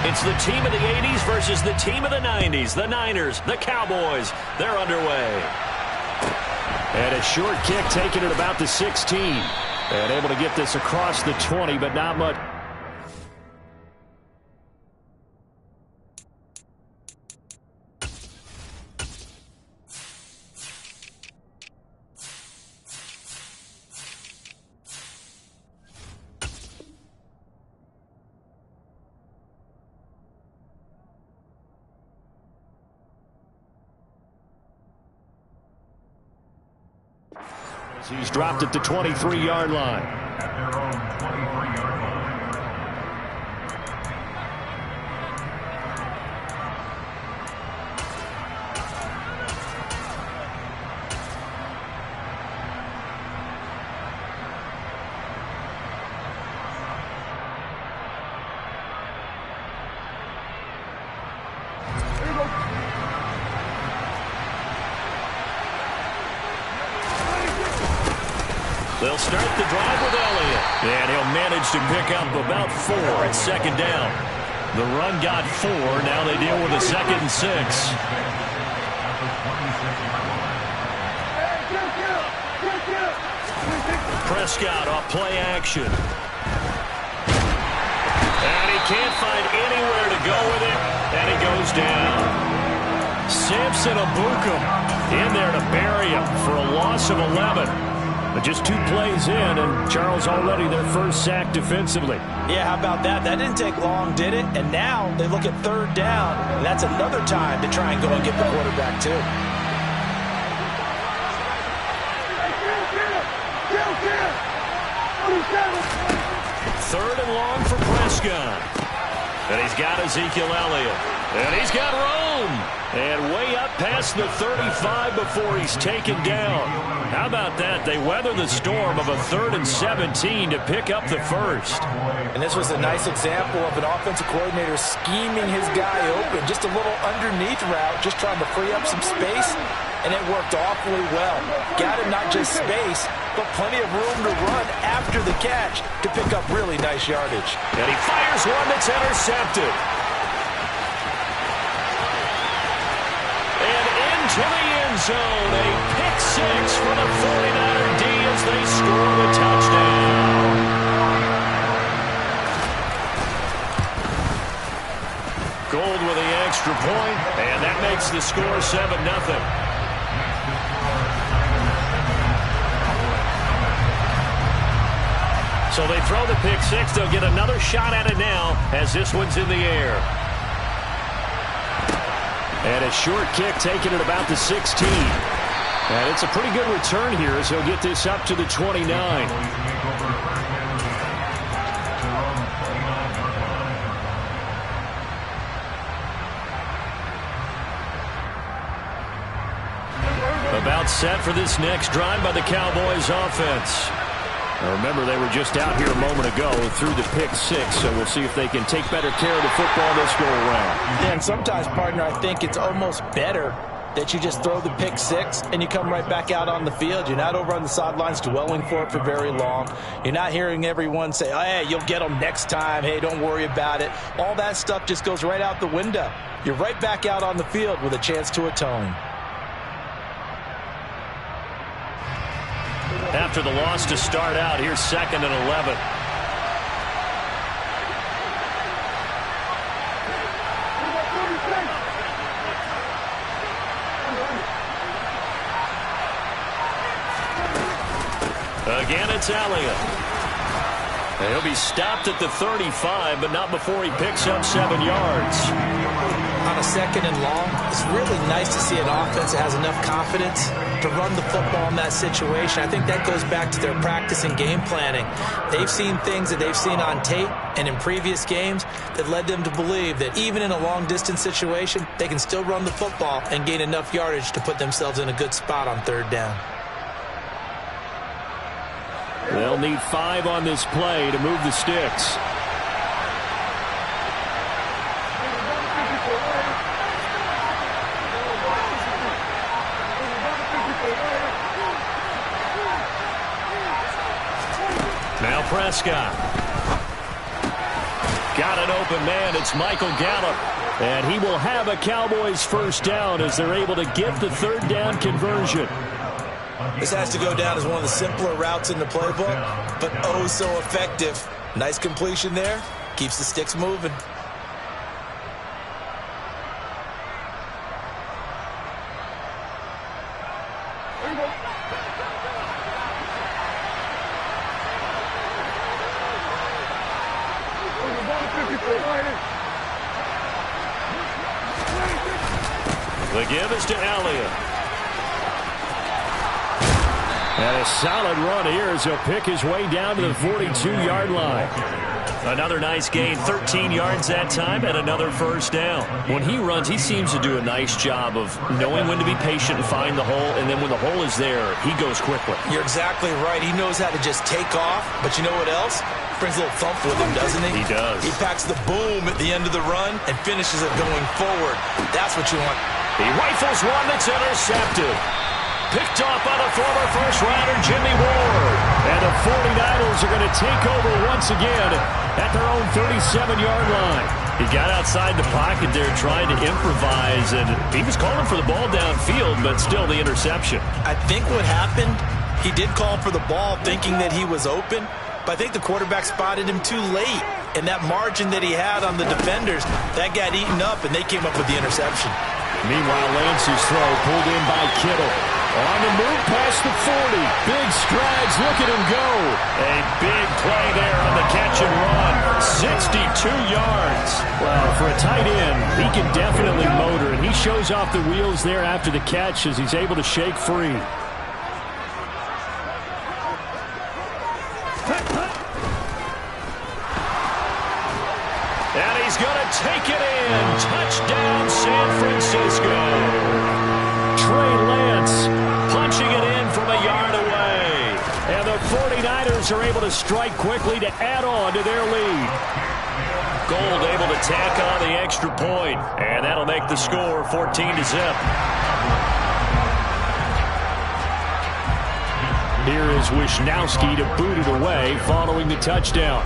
It's the team of the 80s versus the team of the 90s. The Niners, the Cowboys, they're underway. And a short kick taken at about the 16. And able to get this across the 20, but not much. He's dropped at the 23-yard line. At their own 23-yard line. They'll start the drive with Elliott. And he'll manage to pick up about 4 at second down. The run got 4. Now they deal with a 2nd and 6. Prescott off play action. And he can't find anywhere to go with it. And he goes down. Samson Ebukam in there to bury him for a loss of 11. But just 2 plays in, and Charles already their first sack defensively. Yeah, how about that? That didn't take long, did it? And now they look at 3rd down, and that's another time to try and go and get the quarterback, too. Third and long for Prescott. And he's got Ezekiel Elliott. And he's got Rome. And way up past the 35 before he's taken down. How about that? They weather the storm of a 3rd and 17 to pick up the first. And this was a nice example of an offensive coordinator scheming his guy open. Just a little underneath route, just trying to free up some space. And it worked awfully well. Got him not just space, but plenty of room to run after the catch to pick up really nice yardage. And he fires one that's intercepted. And into the end zone, a pick 6 for the 49er D as they score the touchdown. Gold with the extra point, and that makes the score 7-0. So they throw the pick 6. They'll get another shot at it now as this one's in the air. And a short kick taken at about the 16. And it's a pretty good return here as he'll get this up to the 29. About set for this next drive by the Cowboys offense. Now remember, they were just out here a moment ago through the pick 6, so we'll see if they can take better care of the football this go around. Yeah, and sometimes, partner, I think it's almost better that you just throw the pick 6 and you come right back out on the field. You're not over on the sidelines dwelling for it for very long. You're not hearing everyone say, oh, hey, you'll get them next time. Hey, don't worry about it. All that stuff just goes right out the window. You're right back out on the field with a chance to atone. After the loss to start out, here's 2nd and 11. Again, it's Elliott. And he'll be stopped at the 35, but not before he picks up 7 yards. On a 2nd and long, it's really nice to see an offense that has enough confidence to run the football in that situation. I think that goes back to their practice and game planning. They've seen things that they've seen on tape and in previous games that led them to believe that even in a long-distance situation, they can still run the football and gain enough yardage to put themselves in a good spot on 3rd down. They'll need 5 on this play to move the sticks. Now Prescott. Got an open man. It's Michael Gallup. And he will have a Cowboys first down as they're able to get the third down conversion. This has to go down as one of the simpler routes in the playbook, but oh so effective. Nice completion there. Keeps the sticks moving. The give is to Elliott. And a solid run here as he'll pick his way down to the 42-yard line. Another nice gain, 13 yards that time, and another first down. When he runs, he seems to do a nice job of knowing when to be patient and find the hole, and then when the hole is there, he goes quickly. You're exactly right. He knows how to just take off, but you know what else? Brings a little thump with him, doesn't he? He does. He packs the boom at the end of the run and finishes it going forward. That's what you want. He rifles one that's intercepted. Picked off by the former first-rounder Jimmy Ward. And the 49ers are going to take over once again at their own 37-yard line. He got outside the pocket there trying to improvise, and he was calling for the ball downfield, but still the interception. I think what happened, he did call for the ball thinking that he was open, but I think the quarterback spotted him too late. And that margin that he had on the defenders, that got eaten up, and they came up with the interception. Meanwhile, Lance's throw pulled in by Kittle. On the move past the 40. Big strides. Look at him go. A big play there on the catch and run. 62 yards. Well, for a tight end, he can definitely motor, and he shows off the wheels there after the catch as he's able to shake free. And he's going to take it in. Touchdown, San Francisco. Trey Lance punching it in from a yard away. And the 49ers are able to strike quickly to add on to their lead. Gold able to tack on the extra point. And that'll make the score 14-0. Here is Wisnowski to boot it away following the touchdown.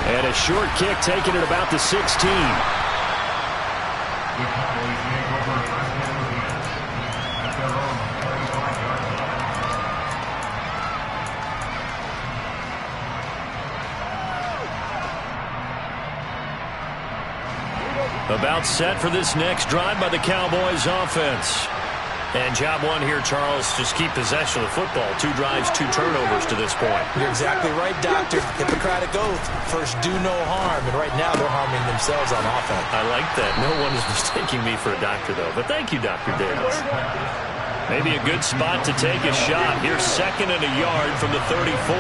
And a short kick taken at about the 16. About set for this next drive by the Cowboys offense. And job one here, Charles, just keep possession of the football. 2 drives, 2 turnovers to this point. You're exactly right, Doctor. Hippocratic oath. First, do no harm. And right now, they're harming themselves on offense. I like that. No one is mistaking me for a doctor, though. But thank you, Dr. Dales. Maybe a good spot to take a shot. Here's 2nd and a yard from the 34.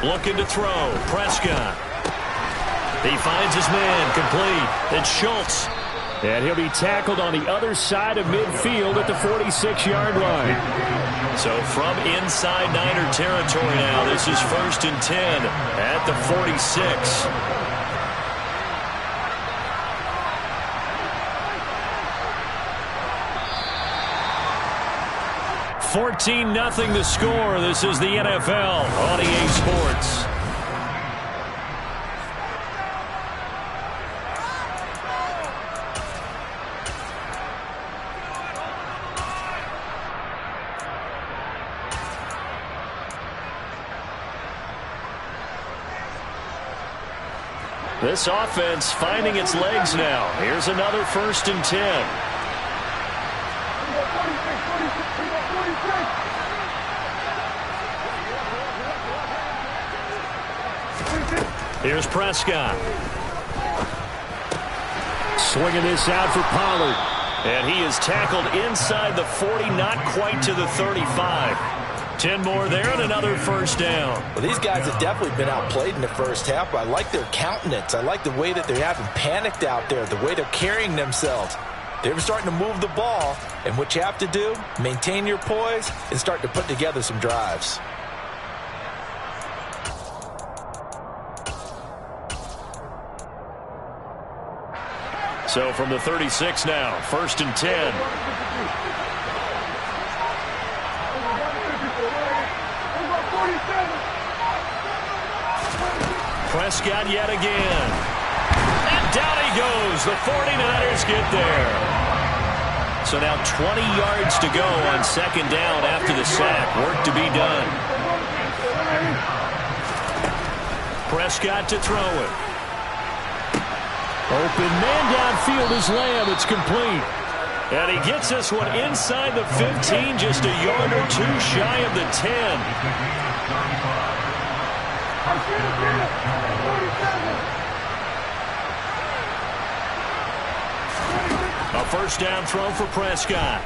Looking to throw. Prescott. He finds his man. Complete. It's Schultz. And he'll be tackled on the other side of midfield at the 46-yard line. So from inside Niner territory now, this is 1st and 10 at the 46. 14-0 the score. This is the NFL on EA Sports. This offense finding its legs now. Here's another 1st and 10. Here's Prescott. Swinging this out for Pollard. And he is tackled inside the 40, not quite to the 35. 10 more there and another 1st down. Well, these guys have definitely been outplayed in the first half, but I like their countenance. I like the way that they haven't panicked out there, the way they're carrying themselves. They're starting to move the ball, and what you have to do, maintain your poise and start to put together some drives. So from the 36 now, 1st and 10. Prescott yet again. And down he goes. The 49ers get there. So now 20 yards to go on 2nd down after the sack. Work to be done. Prescott to throw it. Open man downfield is Lamb. It's complete. And he gets this one inside the 15, just a yard or two shy of the 10. A 1st down throw for Prescott.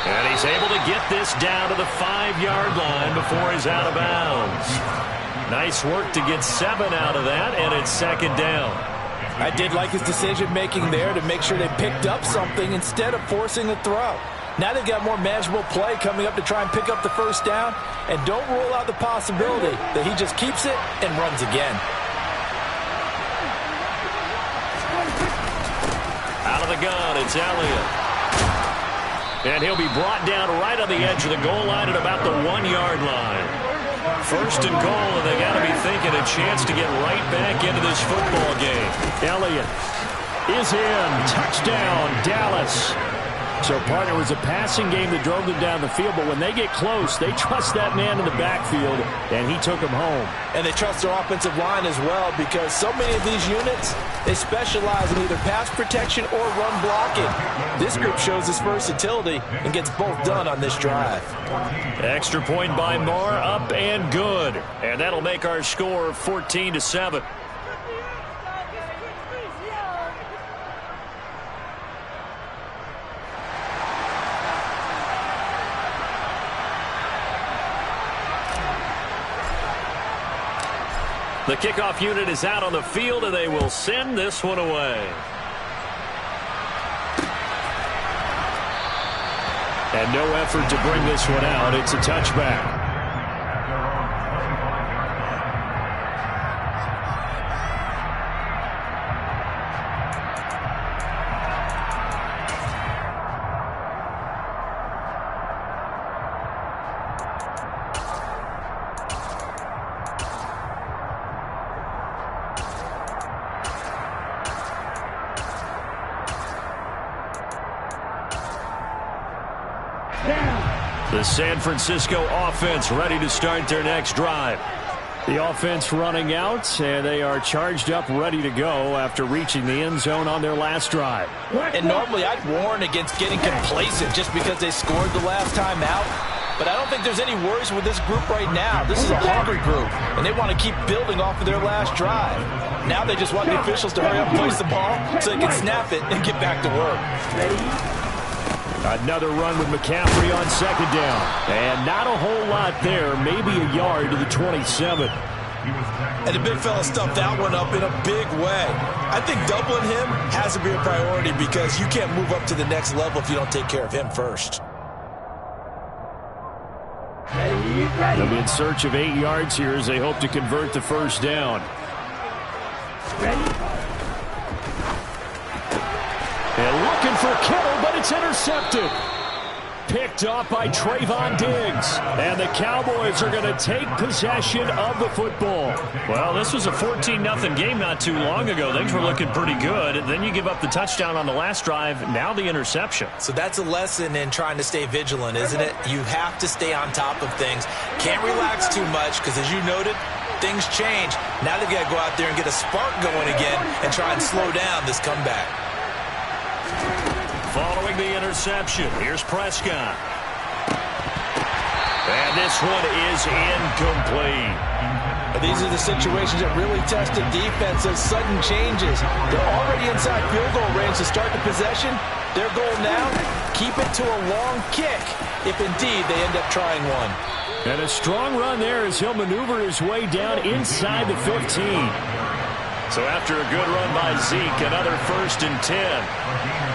And he's able to get this down to the 5-yard line before he's out of bounds. Nice work to get 7 out of that, and it's 2nd down. I did like his decision-making there to make sure they picked up something instead of forcing the throw. Now they've got more manageable play coming up to try and pick up the 1st down, and don't rule out the possibility that he just keeps it and runs again. Out of the gun, it's Elliott. And he'll be brought down right on the edge of the goal line at about the 1-yard line. 1st and goal, and they got to be thinking a chance to get right back into this football game. Elliott is in. Touchdown, Dallas. So, partner, it was a passing game that drove them down the field, but when they get close, they trust that man in the backfield, and he took them home. And they trust their offensive line as well, because so many of these units, they specialize in either pass protection or run blocking. This group shows its versatility and gets both done on this drive. Extra point by Moore, up and good. And that'll make our score 14-7. The kickoff unit is out on the field, and they will send this one away. And no effort to bring this one out. It's a touchback. The San Francisco offense ready to start their next drive. The offense running out, and they are charged up, ready to go after reaching the end zone on their last drive. And normally I'd warn against getting complacent just because they scored the last time out. But I don't think there's any worries with this group right now. This is a hungry group, and they want to keep building off of their last drive. Now they just want the officials to hurry up and place the ball so they can snap it and get back to work. Another run with McCaffrey on 2nd down. And not a whole lot there, maybe a yard to the 27. And the big fella stuffed that one up in a big way. I think doubling him has to be a priority because you can't move up to the next level if you don't take care of him first. They'll be in search of 8 yards here as they hope to convert the 1st down. And looking for Kittle, but it's intercepted. Picked off by Trayvon Diggs. And the Cowboys are going to take possession of the football. Well, this was a 14-0 game not too long ago. Things were looking pretty good. Then you give up the touchdown on the last drive. Now the interception. So that's a lesson in trying to stay vigilant, isn't it? You have to stay on top of things. Can't relax too much because, as you noted, things change. Now they've got to go out there and get a spark going again and try and slow down this comeback. Following the interception, here's Prescott. And this one is incomplete. These are the situations that really test the defense, those sudden changes. They're already inside field goal range to start the possession. Their goal now, keep it to a long kick, if indeed they end up trying one. And a strong run there as he'll maneuver his way down inside the 15. So after a good run by Zeke, another 1st and 10.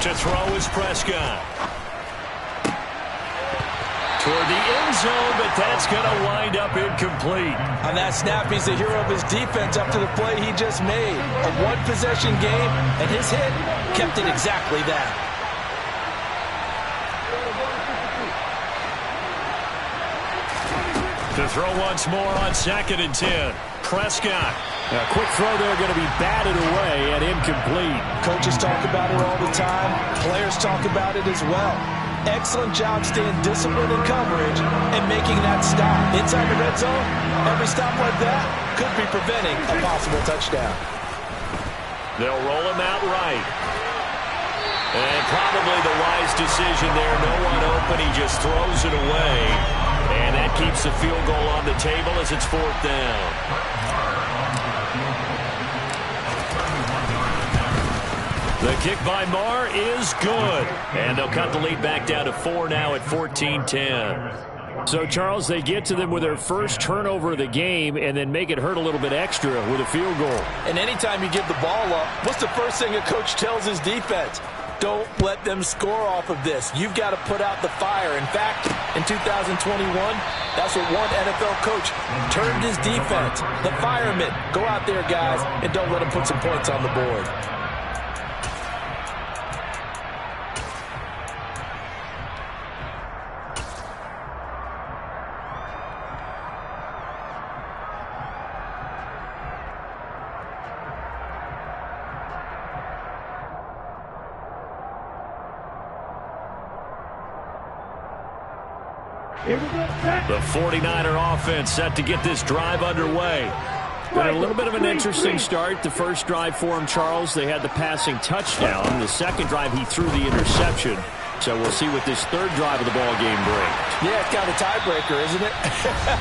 To throw is Prescott. Toward the end zone, but that's going to wind up incomplete. On that snap, he's the hero of his defense up to the play he just made. A one-possession game, and his hit kept it exactly that. To throw once more on 2nd and 10. Prescott. A quick throw there going to be batted away and incomplete. Coaches talk about it all the time. Players talk about it as well. Excellent job staying disciplined in coverage and making that stop. Inside the red zone, every stop like that could be preventing a possible touchdown. They'll roll him out right. And probably the wise decision there. No one open. He just throws it away. And that keeps the field goal on the table as it's 4th down. The kick by Marr is good. And they'll cut the lead back down to 4 now at 14-10. So, Charles, they get to them with their first turnover of the game and then make it hurt a little bit extra with a field goal. And anytime you give the ball up, what's the first thing a coach tells his defense? Don't let them score off of this. You've got to put out the fire. In fact, in 2021, that's what one NFL coach turned his defense. The firemen. Go out there, guys, and don't let them put some points on the board. The 49er offense set to get this drive underway. Been a little bit of an interesting start. The first drive for him, Charles, they had the passing touchdown. The second drive, he threw the interception. So we'll see what this third drive of the ball game brings. Yeah, it's kind of a tiebreaker, isn't it?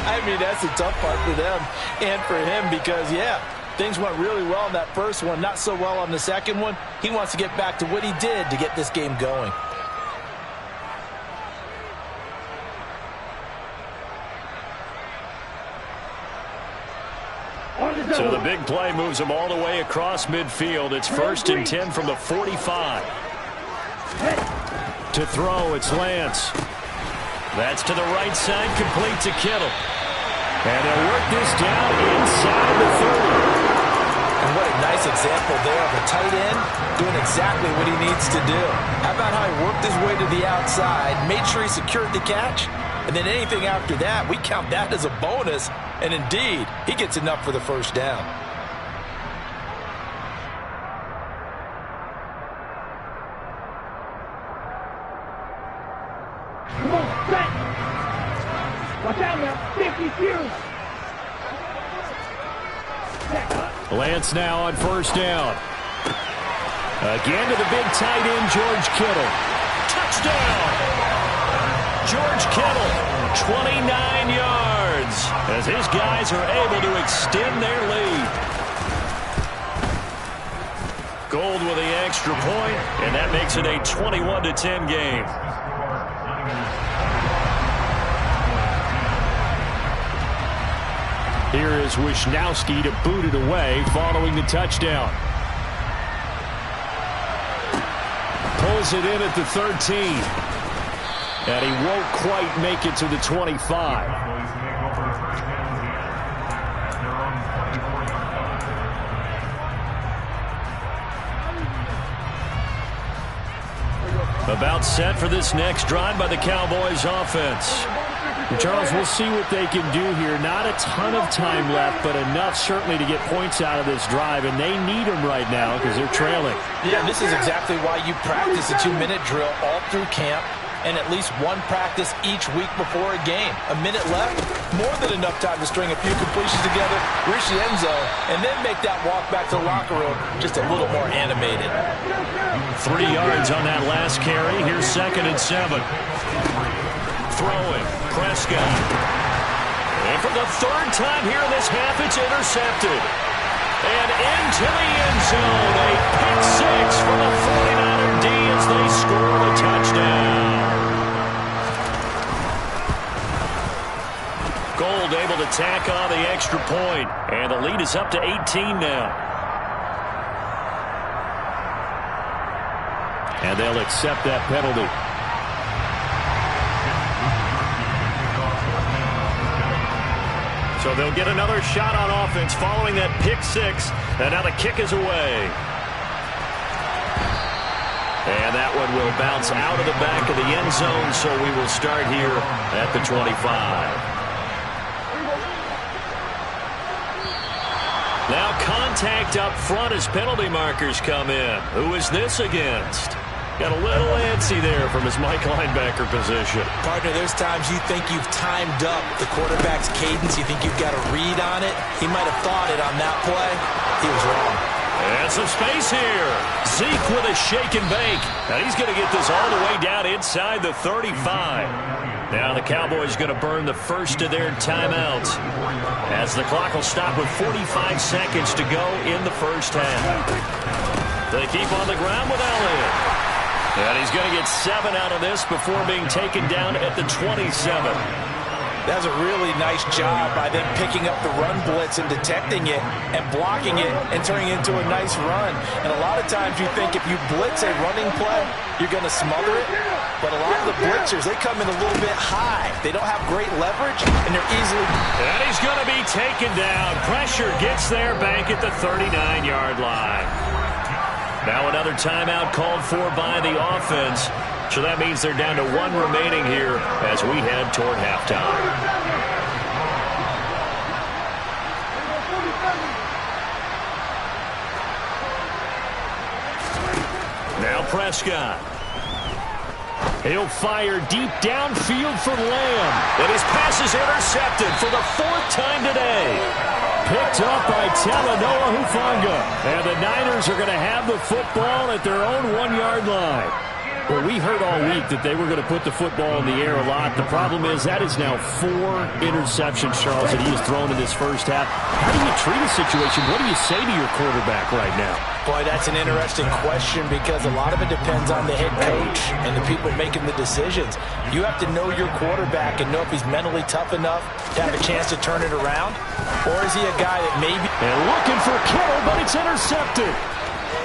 I mean, that's a tough part for them and for him because, yeah, things went really well in that first one, not so well on the second one. He wants to get back to what he did to get this game going. So the big play moves them all the way across midfield. It's 1st and 10 from the 45. To throw, it's Lance. That's to the right side, complete to Kittle. And they'll work this down inside the 30. And what a nice example there of a tight end doing exactly what he needs to do. How about how he worked his way to the outside, made sure he secured the catch, and then anything after that, we count that as a bonus. And indeed, he gets enough for the first down. Come on, set. Watch out now. 50 Lance now on first down. Again to the big tight end, George Kittle. Touchdown! George Kittle, 29 yards, as his guys are able to extend their lead. Gold with the extra point, and that makes it a 21-10 game. Here is Wisnowski to boot it away following the touchdown. Pulls it in at the 13. And he won't quite make it to the 25. About set for this next drive by the Cowboys offense. Charles, we'll see what they can do here. Not a ton of time left, but enough certainly to get points out of this drive, and they need them right now because they're trailing. Yeah, this is exactly why you practice a 2-minute drill all through camp and at least one practice each week before a game. A minute left, more than enough time to string a few completions together, reach the end zone, and then make that walk back to the locker room just a little more animated. 3 yards on that last carry. Here's 2nd and 7. Throwing, Prescott. And for the third time here in this half, it's intercepted. And into the end zone, a pick six for the 49er D as they score the touchdown. Gold able to tack on the extra point, and the lead is up to 18 now. And they'll accept that penalty. So they'll get another shot on offense following that pick six. And now the kick is away. And that one will bounce out of the back of the end zone, so we will start here at the 25. Now contact up front as penalty markers come in. Who is this against? Got a little antsy there from his Mike linebacker position. Partner, there's times you think you've timed up the quarterback's cadence. You think you've got a read on it. He might have thought it on that play. He was wrong. And some space here. Zeke with a shake and bake. And he's going to get this all the way down inside the 35. Now the Cowboys going to burn the first of their timeouts as the clock will stop with 45 seconds to go in the first half. They keep on the ground with Elliott. And he's going to get 7 out of this before being taken down at the 27. That was a really nice job by them picking up the run blitz and detecting it and blocking it and turning it into a nice run. And a lot of times you think if you blitz a running play, you're going to smother it. But a lot of the blitzers, they come in a little bit high. They don't have great leverage, and they're easily... And he's going to be taken down. Pressure gets there back at the 39-yard line. Now another timeout called for by the offense. So that means they're down to 1 remaining here as we head toward halftime. Now Prescott. He'll fire deep downfield for Lamb. And his pass is intercepted for the 4th time today. Picked up by Talanoa Hufanga. And the Niners are going to have the football at their own 1-yard line. Well, we heard all week that they were going to put the football in the air a lot. The problem is that is now 4 interceptions, Charles, that he has thrown in this first half. How do you treat a situation? What do you say to your quarterback right now? Boy, that's an interesting question because a lot of it depends on the head coach and the people making the decisions. You have to know your quarterback and know if he's mentally tough enough to have a chance to turn it around, or is he a guy that maybe... And looking for Kittle, but it's intercepted.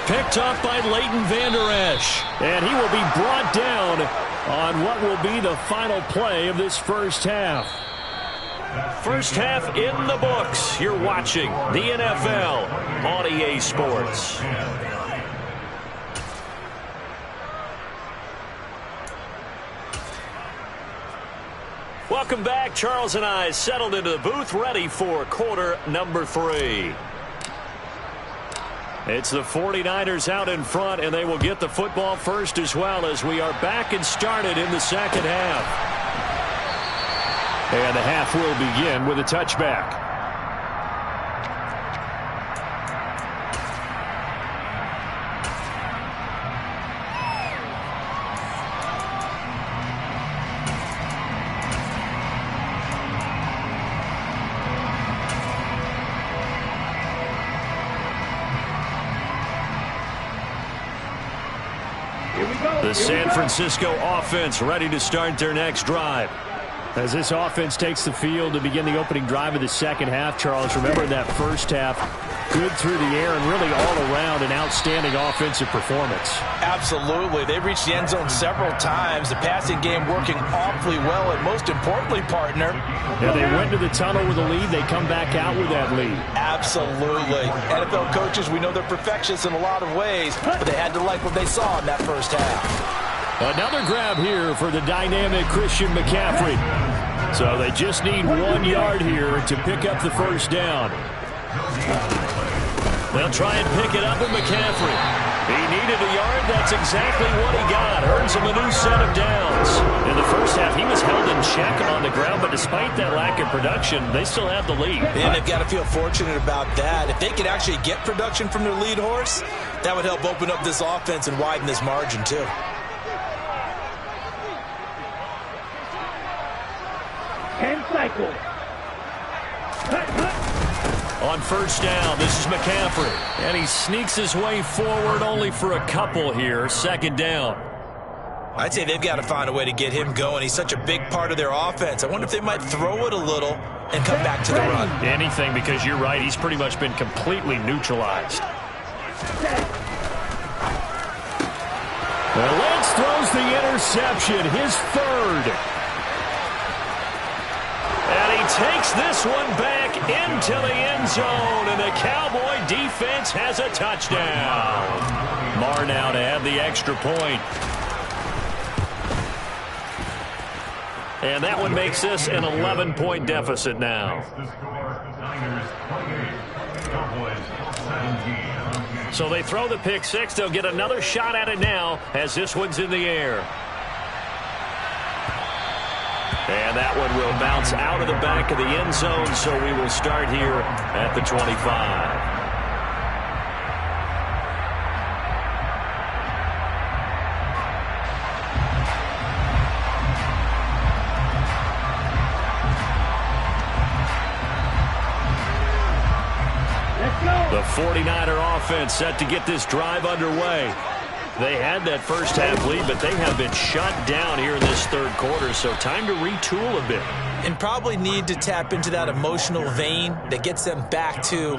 Picked up by Leighton Vander Esch. And he will be brought down on what will be the final play of this first half. First half in the books. You're watching the NFL on EA Sports. Welcome back. Charles and I settled into the booth, ready for quarter number 3. It's the 49ers out in front, and they will get the football first as well as we are back and started in the second half. And the half will begin with a touchback. The San Francisco offense ready to start their next drive. As this offense takes the field to begin the opening drive of the second half, Charles, remember that first half, good through the air and really all around an outstanding offensive performance. Absolutely. They reached the end zone several times. The passing game working awfully well, and most importantly, partner. Yeah, they went to the tunnel with a lead. They come back out with that lead. Absolutely. NFL coaches, we know they're perfectionists in a lot of ways, but they had to like what they saw in that first half. Another grab here for the dynamic Christian McCaffrey. So they just need 1 yard here to pick up the first down. They'll try and pick it up with McCaffrey. He needed a yard. That's exactly what he got. Earns him a new set of downs. In the first half, he was held in check on the ground, but despite that lack of production, they still have the lead. And they've got to feel fortunate about that. If they could actually get production from their lead horse, that would help open up this offense and widen this margin, too. Cycle. On first down, this is McCaffrey. And he sneaks his way forward only for a couple here. Second down. I'd say they've got to find a way to get him going. He's such a big part of their offense. I wonder if they might throw it a little and come back to the run. Anything, because you're right. He's pretty much been completely neutralized. Well, Lance throws the interception, his third. And he takes this one back into the end zone, and the Cowboy defense has a touchdown. Marr now to have the extra point. And that one makes this an 11-point deficit now. So they throw the pick six. They'll get another shot at it now as this one's in the air. And that one will bounce out of the back of the end zone, so we will start here at the 25. The 49er offense set to get this drive underway. They had that first half lead, but they have been shut down here in this third quarter, so time to retool a bit. And probably need to tap into that emotional vein that gets them back to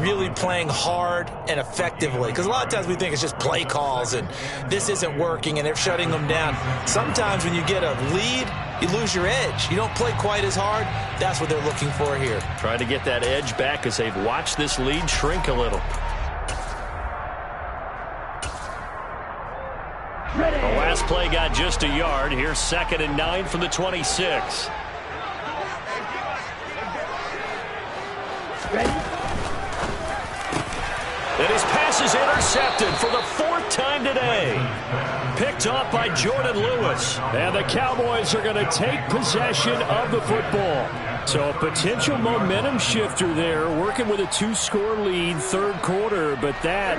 really playing hard and effectively. Because a lot of times we think it's just play calls and this isn't working and they're shutting them down. Sometimes when you get a lead, you lose your edge. You don't play quite as hard. That's what they're looking for here. Trying to get that edge back as they've watched this lead shrink a little. The last play got just a yard. Here's 2nd and 9 from the 26. And his pass is intercepted for the 4th time today. Picked off by Jordan Lewis. And the Cowboys are going to take possession of the football. So a potential momentum shifter there, working with a 2-score lead, third quarter, but that,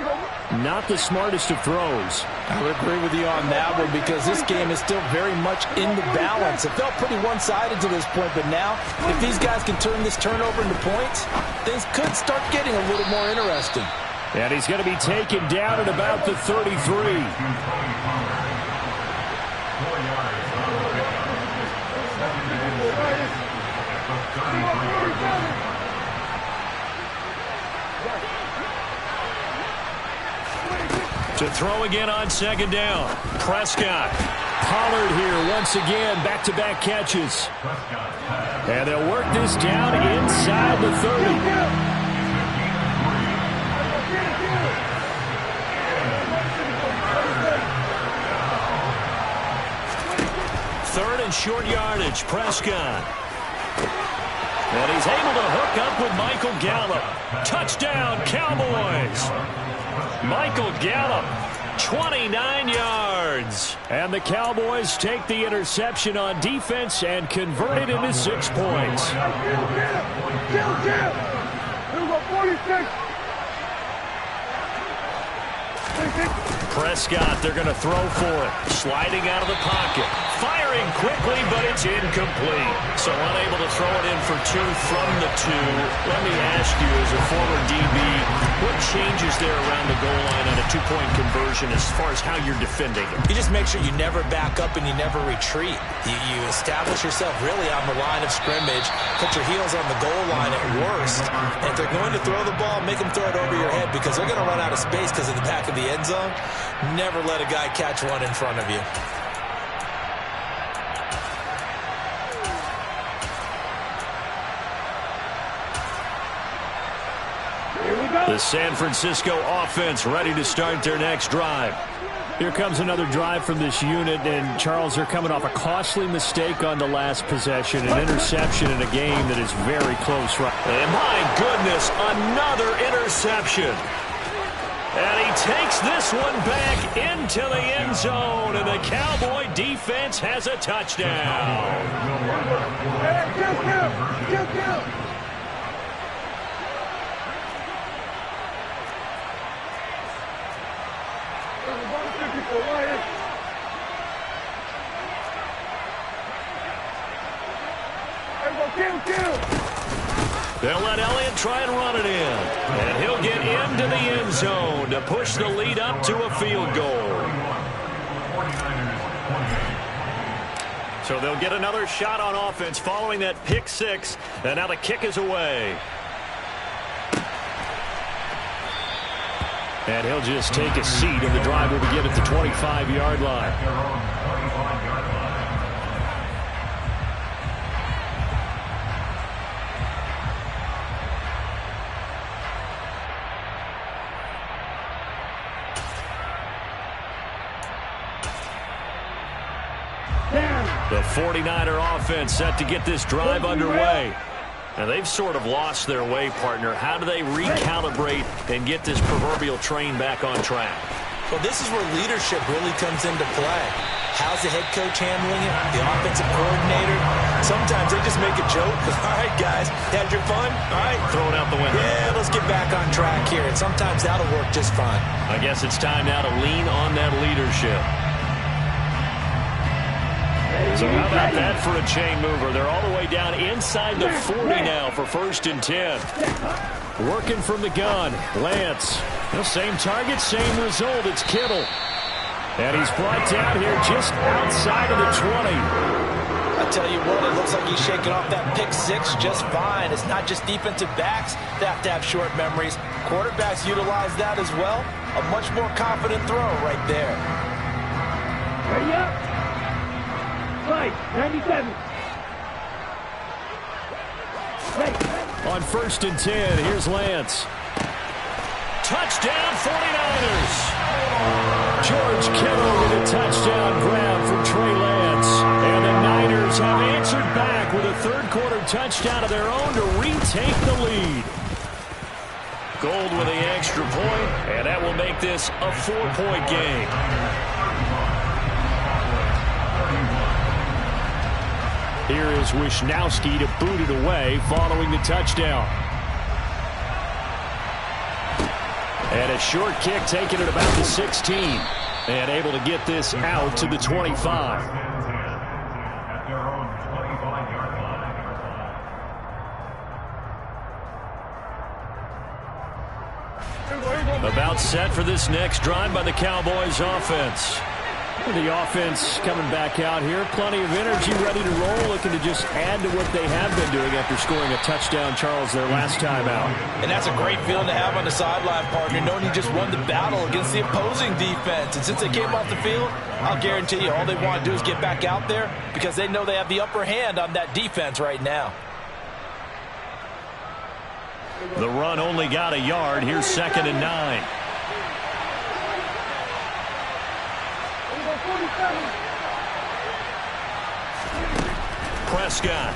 not the smartest of throws. I would agree with you on that one because this game is still very much in the balance. It felt pretty one-sided to this point, but now, if these guys can turn this turnover into points, things could start getting a little more interesting. And he's going to be taken down at about the 33. To throw again on 2nd down. Prescott. Pollard here once again, back-to-back catches. And they'll work this down inside the 30. Third and short yardage, Prescott. And he's able to hook up with Michael Gallup. Touchdown, Cowboys. Michael Gallup, 29 yards. And the Cowboys take the interception on defense and convert it into 6 points. Prescott, they're going to throw for it. Sliding out of the pocket. Firing quickly, but it's incomplete. So unable to throw it in for 2 from the 2. Let me ask you, as a former DB, what changes there around the goal line on a 2-point conversion as far as how you're defending it? You just make sure you never back up and you never retreat. You establish yourself really on the line of scrimmage, put your heels on the goal line at worst. And if they're going to throw the ball, make them throw it over your head because they're going to run out of space because of the back of the end zone. Never let a guy catch one in front of you. The San Francisco offense ready to start their next drive. Here comes another drive from this unit, and Charles, they're coming off a costly mistake on the last possession, an interception in a game that is very close. And my goodness, another interception. And he takes this one back into the end zone, and the Cowboy defense has a touchdown. They'll let Elliott try and run it in. And he'll get into the end zone to push the lead up to a field goal. So they'll get another shot on offense following that pick 6. And now the kick is away. And he'll just take a seat, and the drive will begin at the 25-yard line. Their own 25-yard line. The 49er offense set to get this drive underway. And they've sort of lost their way, partner. How do they recalibrate and get this proverbial train back on track? Well, this is where leadership really comes into play. How's the head coach handling it? The offensive coordinator? Sometimes they just make a joke. All right, guys, had your fun? All right. Throw it out the window. Yeah, let's get back on track here. And sometimes that'll work just fine. I guess it's time now to lean on that leadership. So how about that for a chain mover? They're all the way down inside the 40 now for 1st and 10. Working from the gun, Lance. The same target, same result. It's Kittle. And he's brought down here just outside of the 20. I tell you what, it looks like he's shaking off that pick six just fine. It's not just defensive backs that have to have short memories. Quarterbacks utilize that as well. A much more confident throw right there. Ready up. Right, 97. Right. On 1st and 10, here's Lance. Touchdown 49ers. George Kittle with a touchdown grab from Trey Lance. And the Niners have answered back with a third-quarter touchdown of their own to retake the lead. Gold with the extra point, and that will make this a 4-point game. Here is Wishnowski to boot it away following the touchdown. And a short kick taken at about the 16. And able to get this out to the 25. At their own 25-yard line. About set for this next drive by the Cowboys offense. The offense coming back out here. Plenty of energy, ready to roll, looking to just add to what they have been doing after scoring a touchdown, Charles, their last time out. And that's a great feeling to have on the sideline, partner, knowing you just won the battle against the opposing defense. And since they came off the field, I'll guarantee you all they want to do is get back out there because they know they have the upper hand on that defense right now. The run only got a yard. Here's 2nd and 9. Prescott.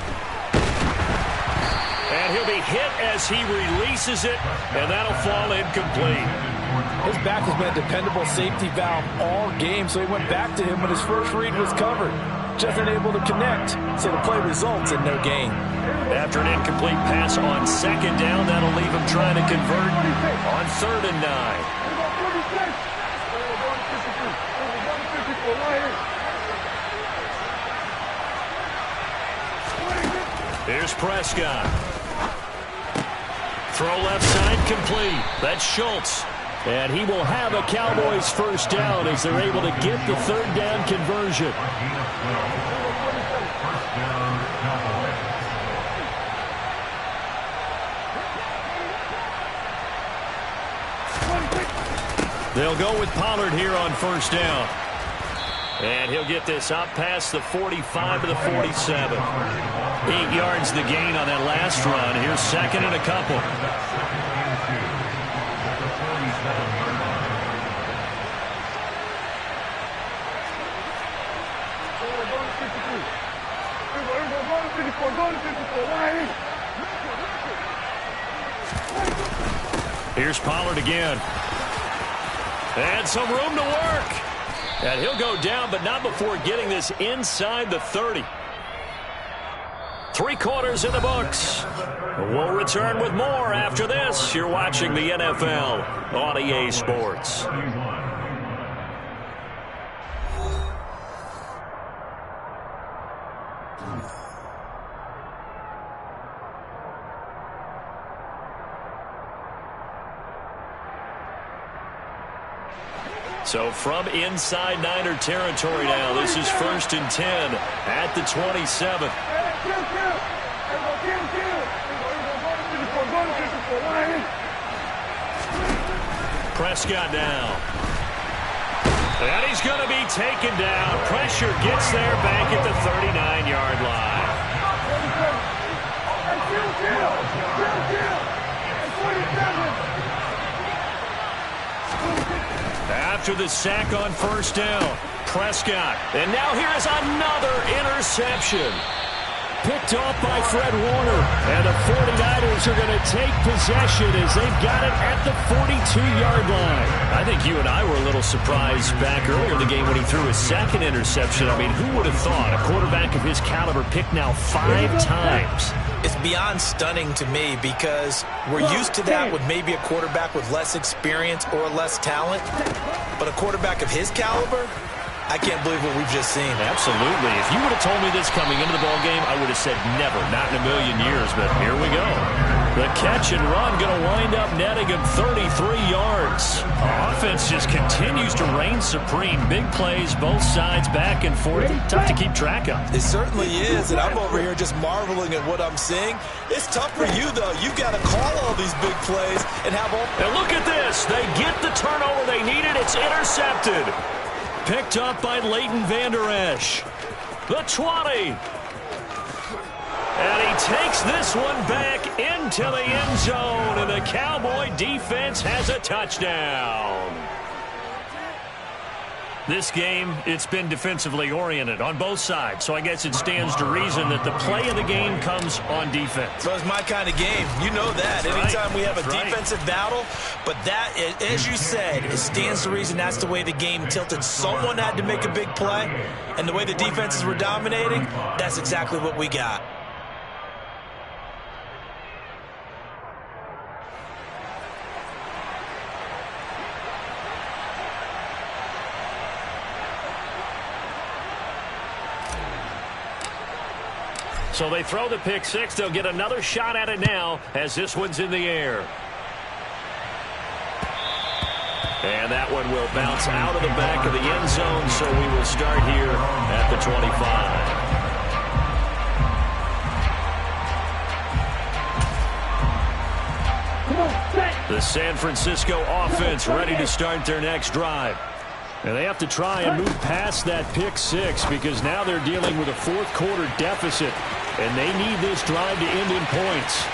And he'll be hit as he releases it, and that'll fall incomplete. His back has been a dependable safety valve all game, so he went back to him when his first read was covered. Just unable to connect, so the play results in no gain. After an incomplete pass on 2nd down, that'll leave him trying to convert on 3rd and 9. Here's Prescott. Throw left side complete. That's Schultz. And he will have a Cowboys first down as they're able to get the 3rd down conversion. They'll go with Pollard here on 1st down. And he'll get this up past the 45 to the 47. 8 yards the gain on that last run. Here's 2nd and a couple. Here's Pollard again. And some room to work. And he'll go down, but not before getting this inside the 30. 3 quarters in the books. We'll return with more after this. You're watching the NFL on EA Sports. So from inside Niner territory now, this is 1st and 10 at the 27. Prescott now. And he's going to be taken down. Pressure gets there back at the 39-yard line. After the sack on first down, Prescott. And now here is another interception. Picked off by Fred Warner. And the 49ers are going to take possession as they've got it at the 42-yard line. I think you and I were a little surprised back earlier in the game when he threw his second interception. I mean, who would have thought a quarterback of his caliber picked now 5 times? It's beyond stunning to me because we're used to that with maybe a quarterback with less experience or less talent. But a quarterback of his caliber, I can't believe what we've just seen. Absolutely. If you would have told me this coming into the ballgame, I would have said never, not in a million years, but here we go. The catch and run going to wind up netting him 33 yards. Offense just continues to reign supreme. Big plays, both sides, back and forth. Tough to keep track of. It certainly is, and I'm over here just marveling at what I'm seeing. It's tough for you, though. You've got to call all these big plays and have all... And look at this. They get the turnover they needed. It's intercepted. Picked up by Leighton Vander Esch. The 20. And he takes this one back into the end zone, and the Cowboy defense has a touchdown. This game, it's been defensively oriented on both sides, so I guess it stands to reason that the play of the game comes on defense. Well, it's my kind of game. You know that. That's Anytime right. we have a That's defensive battle, but that, as you said, it stands to reason that's the way the game tilted. Someone had to make a big play, and the way the defenses were dominating, that's exactly what we got. So they throw the pick six. They'll get another shot at it now as this one's in the air. And that one will bounce out of the back of the end zone, so we will start here at the 25. The San Francisco offense ready to start their next drive. And they have to try and move past that pick six because now they're dealing with a fourth-quarter deficit, and they need this drive to end in points.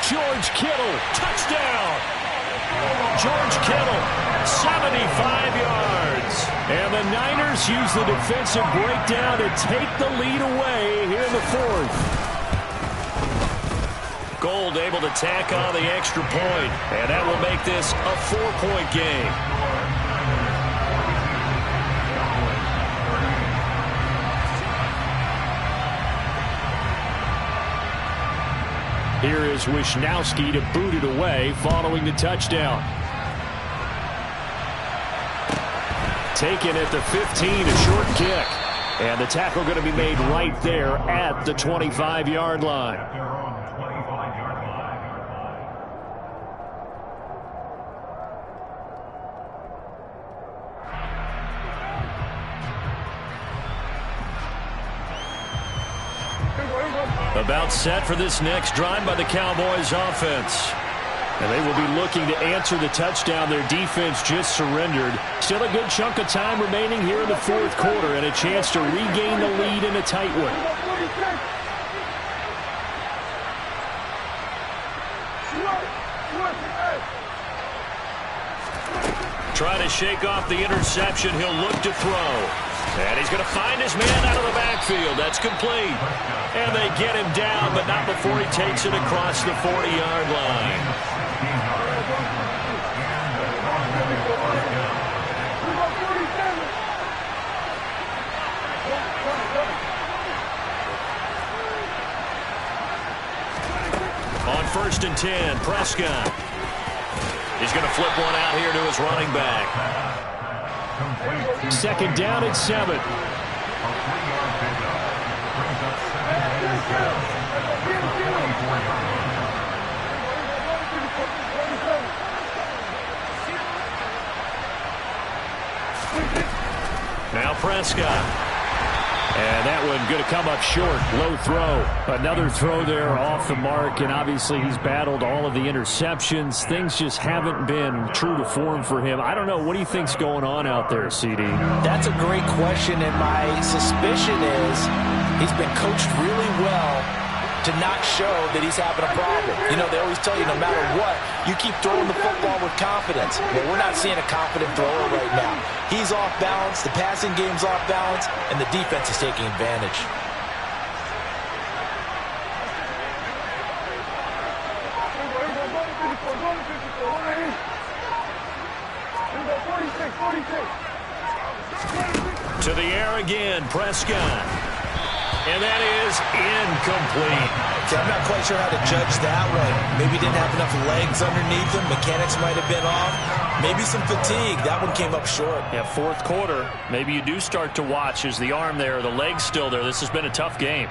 George Kittle, touchdown! George Kittle, 75 yards. And the Niners use the defensive breakdown to take the lead away here in the fourth. Gold able to tack on the extra point, and that will make this a 4-point game. Here is Wisnowski to boot it away following the touchdown. Taken at the 15, a short kick. And the tackle going to be made right there at the 25-yard line. About set for this next drive by the Cowboys offense. And they will be looking to answer the touchdown their defense just surrendered. Still a good chunk of time remaining here in the fourth quarter and a chance to regain the lead in a tight one. Trying to shake off the interception. He'll look to throw. And he's going to find his man out of the backfield. That's complete. And they get him down, but not before he takes it across the 40-yard line. On 1st and 10, Prescott. He's going to flip one out here to his running back. 2nd down and 7. Now Prescott. And that one going to come up short. Low throw. Another throw there off the mark, and obviously he's battled all of the interceptions. Things just haven't been true to form for him. I don't know. What do you think's going on out there, CD? That's a great question, and my suspicion is he's been coached really well to not show that he's having a problem. You know, they always tell you no matter what, you keep throwing the football with confidence. Well, we're not seeing a confident thrower right now. He's off balance, the passing game's off balance, and the defense is taking advantage. To the air again, Prescott. And that is incomplete. Okay, I'm not quite sure how to judge that one. Maybe he didn't have enough legs underneath him. Mechanics might have been off. Maybe some fatigue. That one came up short. Yeah, fourth quarter. Maybe you do start to watch. Is the arm there, the leg's still there? This has been a tough game.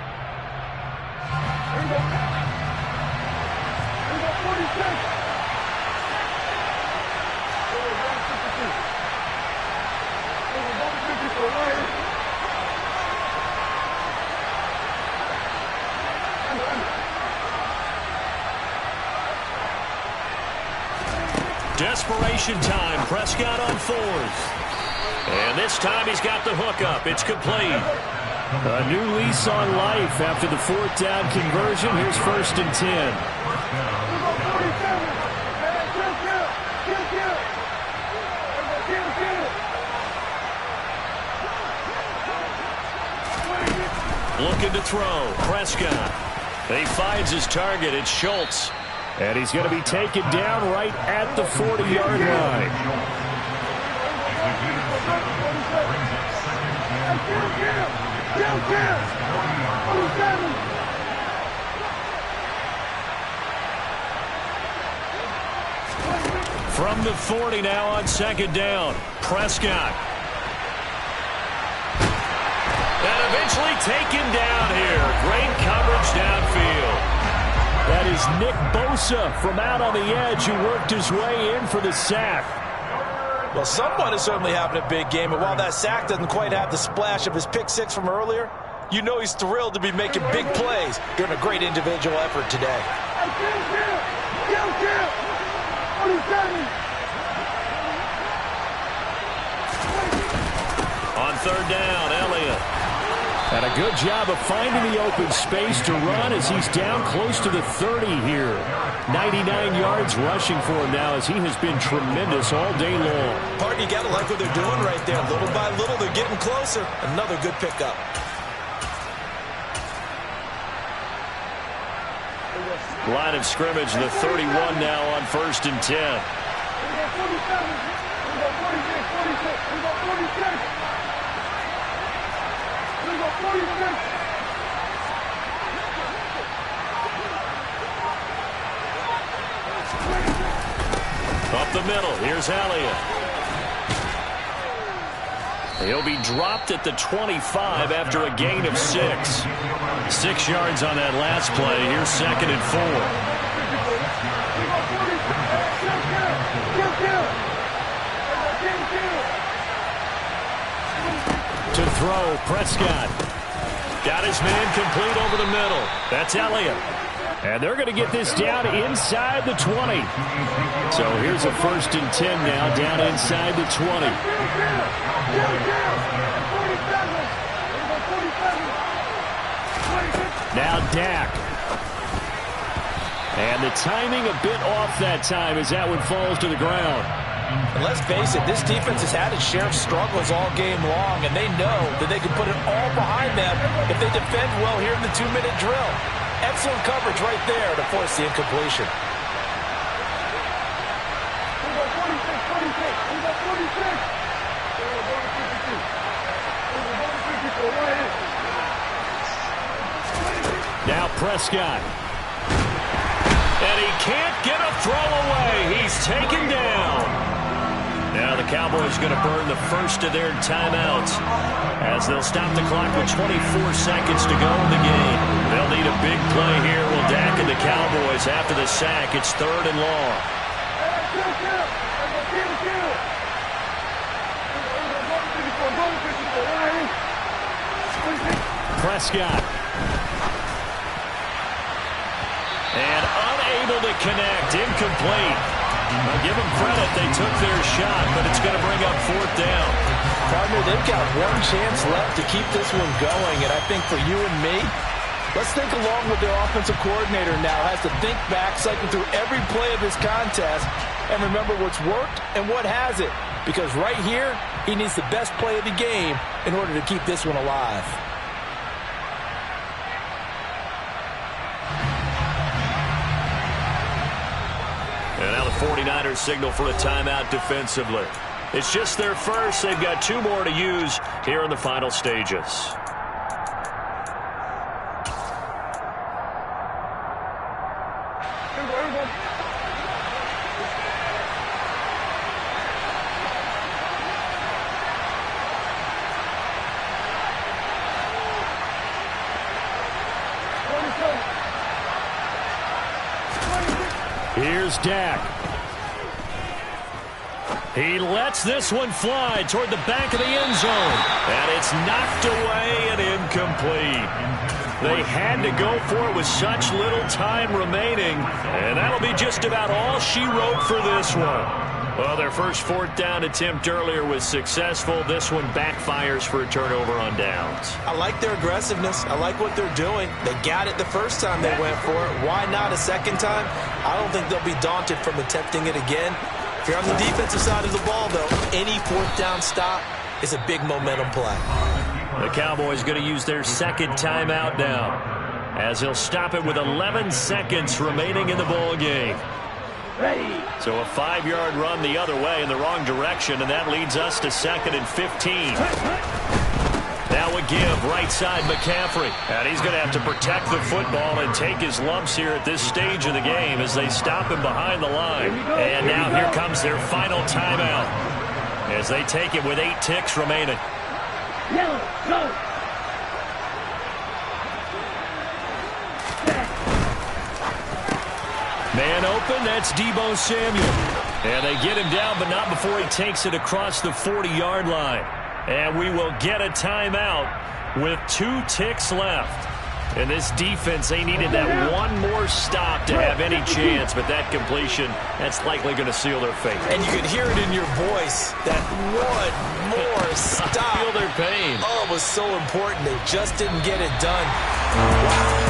Desperation time. Prescott on fourth. And this time he's got the hook up. It's complete. A new lease on life after the fourth down conversion. Here's 1st and 10. Looking to throw. Prescott. He finds his target. It's Schultz. And he's going to be taken down right at the 40-yard line. From the 40 now on 2nd down. Prescott. And eventually taken down here. Great coverage downfield. That is Nick Bosa from out on the edge who worked his way in for the sack. Well, someone is certainly having a big game, and while that sack doesn't quite have the splash of his pick six from earlier, you know he's thrilled to be making big plays during a great individual effort today. On 3rd down, Elliott. And a good job of finding the open space to run as he's down close to the 30 here. 99 yards rushing for him now as he has been tremendous all day long. Partner, you got to like what they're doing right there. Little by little, they're getting closer. Another good pickup. Line of scrimmage, the 31 now on 1st and 10. Up the middle, here's Elliott. He'll be dropped at the 25 after a gain of 6. 6 yards on that last play. Here's 2nd and 4. To throw, Prescott. Got his man complete over the middle. That's Elliott. And they're going to get this down inside the 20. So here's a 1st and 10 now, down inside the 20. Now Dak. And the timing a bit off that time as that one falls to the ground. And let's face it, this defense has had its share of struggles all game long, and they know that they can put it all behind them if they defend well here in the 2-minute drill. Excellent coverage right there to force the incompletion. Now Prescott. And he can't get a throw away. He's taken down. Now the Cowboys going to burn the first of their timeouts as they'll stop the clock with 24 seconds to go in the game. They'll need a big play here. Will Dak and the Cowboys after the sack. It's 3rd and long. Prescott. And unable to connect. Incomplete. I'll give them credit. They took their shot, but it's going to bring up fourth down. Partner, they've got one chance left to keep this one going, and I think for you and me, let's think along with their offensive coordinator now. Has to think back, cycle through every play of this contest, and remember what's worked and what hasn't. Because right here, he needs the best play of the game in order to keep this one alive. And now the 49ers signal for a timeout defensively. It's just their first. They've got 2 more to use here in the final stages. Here's Dak. He lets this one fly toward the back of the end zone. And it's knocked away and incomplete. They had to go for it with such little time remaining. And that'll be just about all she wrote for this one. Well, their first fourth down attempt earlier was successful. This one backfires for a turnover on downs. I like their aggressiveness. I like what they're doing. They got it the first time they went for it. Why not a second time? I don't think they'll be daunted from attempting it again. If you're on the defensive side of the ball, though, any fourth down stop is a big momentum play. The Cowboys going to use their second timeout now, as he'll stop it with 11 seconds remaining in the ball game. So a 5-yard run the other way in the wrong direction, and that leads us to 2nd and 15. Now a give, right side McCaffrey. And he's going to have to protect the football and take his lumps here at this stage of the game as they stop him behind the line. And now here comes their final timeout as they take it with 8 ticks remaining. Yellow, go! Man open, that's Deebo Samuel. And they get him down, but not before he takes it across the 40-yard line. And we will get a timeout with 2 ticks left. And this defense, they needed that one more stop to have any chance, but that completion, that's likely going to seal their fate. And you can hear it in your voice, that one more stop. Feel their pain. Oh, it was so important. They just didn't get it done. Wow.